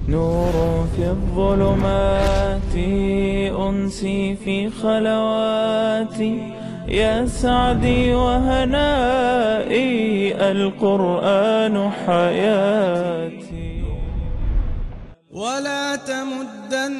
نور في الظلمات أنسي في خلواتي يا سعدي وهنائي القرآن حياتي. ولا تمدن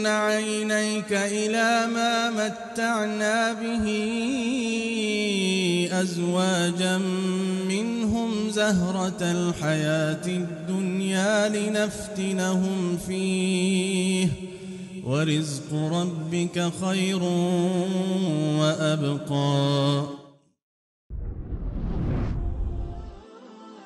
عينيك إلى ما متعنا به أزواجا منهم زهرة الحياة الدنيا لنفتنهم فيه ورزق ربك خير وأبقى.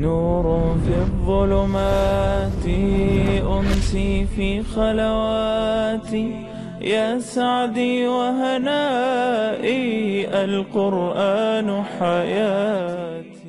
نور في الظلمات أنسي في خلواتي يا سعدي وهنائي القرآن حياتي.